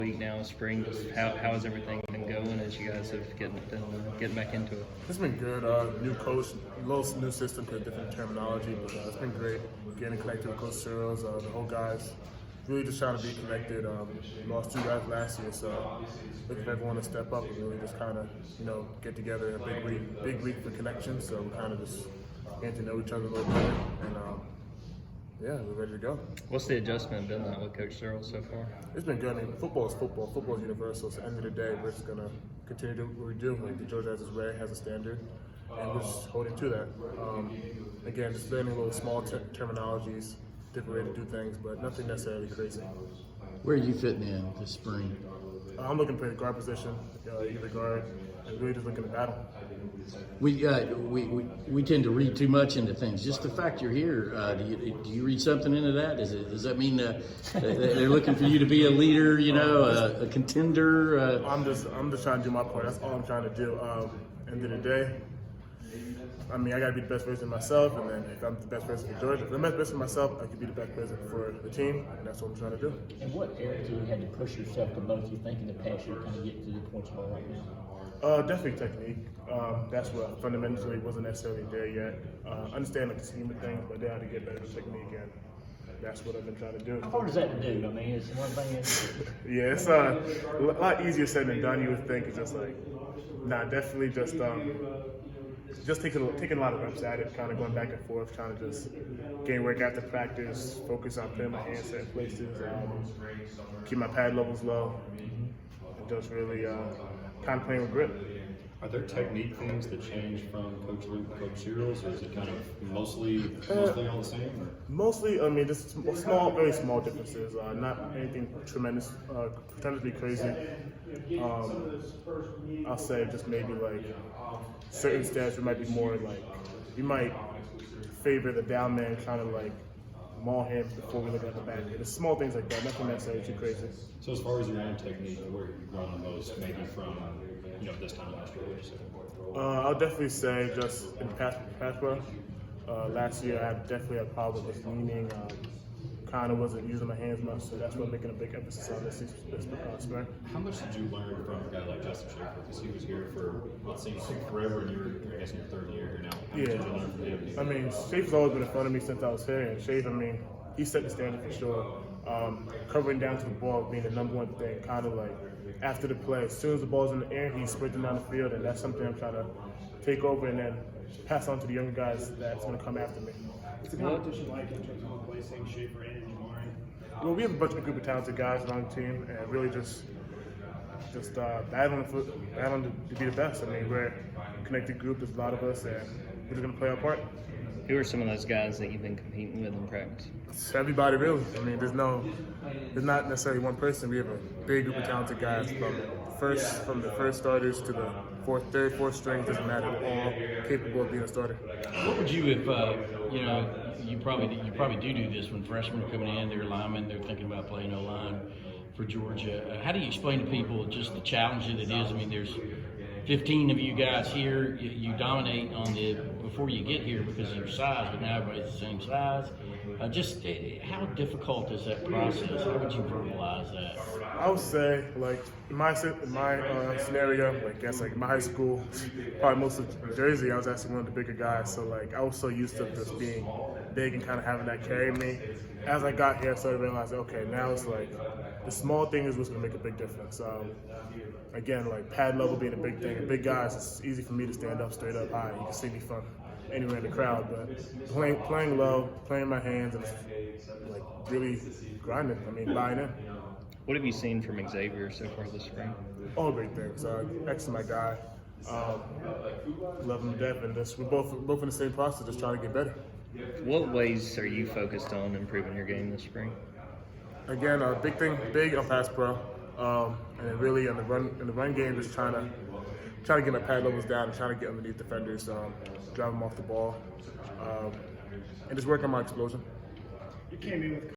Week now, spring. Just how has everything been going as you guys have getting back into it? It's been good. New coach, little new system, different terminology, but it's been great. Getting connected with Coach Searles, the whole guys. Really just trying to be connected. Lost 2 guys last year, so looking for everyone to step up and really just kind of get together. A big week for connection. So we're kind of just getting to know each other a little better, and yeah, we're ready to go. What's the adjustment been like with Coach Searles so far? It's been good. I mean, football is football. Football is universal. So at the end of the day, we're just gonna continue to do what we do. Like the Georgia has his way, has a standard, and we're just holding to that. Again, just learning little small terminologies, different way to do things, but nothing necessarily crazy. Where are you fitting in this spring? I'm looking to play the guard position, either guard, and really just looking to battle. We tend to read too much into things. Just the fact you're here, do you read something into that? Does that mean they're looking for you to be a leader? A contender? I'm just trying to do my part. That's all I'm trying to do. End of the day, I mean, I gotta be the best version of myself, and then if I'm the best person for Georgia, if I'm the best person for myself, I can be the best person for the team, and that's what I'm trying to do. And what areas have you had to push yourself the most, you think, in the past year, kind of get to the point you are right now? Definitely technique. That's what fundamentally wasn't necessarily there yet. Understand the scheme of things, but then how to get better with technique, and that's what I've been trying to do. How hard is that to do? I mean, it's one thing. Yeah, it's a lot easier said than done. You would think. It's just like, definitely just taking a lot of reps at it, kind of going back and forth, trying to just gain work after practice, focus on putting my hands in places, keep my pad levels low, and just really kind of playing with grip. Are there technique things that change from Coach Luke to Coach Searles, or is it kind of mostly all the same? Or? Mostly, I mean, just small, very small differences. Not anything tremendous, tremendously crazy. I'll say just maybe like certain stats. It might be more like you might favor the down man, trying to like maul him before we look at the back. There's small things like that. Nothing necessarily too crazy. So as far as your own technique, where have you grown the most, maybe from this time last year? What would you say? I'll definitely say just in the pass pro. Last year I definitely had a problem with leaning. Kind of wasn't using my hands much, so that's what I'm making a big emphasis on this spring. How much did you learn from a guy like Justin Schaefer? Because he was here for what seems like forever, and you're I guess in your 3rd year here now. How much did you learn from him? I mean, Schaefer's always been in front of me since I was here, and Schaefer, I mean, he set the standard for sure. Covering down to the ball being the #1 thing, kind of like after the play. As soon as the ball's in the air, he's sprinting down the field, and that's something I'm trying to take over and then pass on to the younger guys that's going to come after me. What's the competition like in terms of replacing Schaefer and Jamari? Well, we have a group of talented guys on the team, and really just battling to be the best. I mean, we're a connected group. There's a lot of us, and we're just going to play our part. Who are some of those guys that you've been competing with in practice? It's everybody, really. I mean, there's not necessarily one person. We have a big group of talented guys from the first starters to the third, fourth string. Doesn't matter. They're all capable of being a starter. What would you, if you probably do this when freshmen are coming in, they're linemen, they're thinking about playing O-line for Georgia. How do you explain to people just the challenge that it is? I mean, there's 15 of you guys here. You dominate on before you get here because of your size, but now everybody's the same size. How difficult is that process? How would you verbalize that? I would say, like in my scenario, like my high school, probably most of New Jersey, I was actually one of the bigger guys. So like I was so used to just being big and kind of having that carry me. As I got here, I started realizing, okay, now it's like the small thing is what's going to make a big difference. Again, like pad level being a big thing. And big guys, it's easy for me to stand up straight up high. You can see me from anywhere in the crowd, but playing low, playing my hands, and like really grinding. I mean, buying in. What have you seen from Xavier so far this spring? All great things. X is my guy. Love him to death, and we're both in the same process, just trying to get better. What ways are you focused on improving your game this spring? Again, big on pass pro, and then really in the run game, just trying to get my pad levels down and trying to get underneath defenders, drive them off the ball, and just work on my explosion. You came in with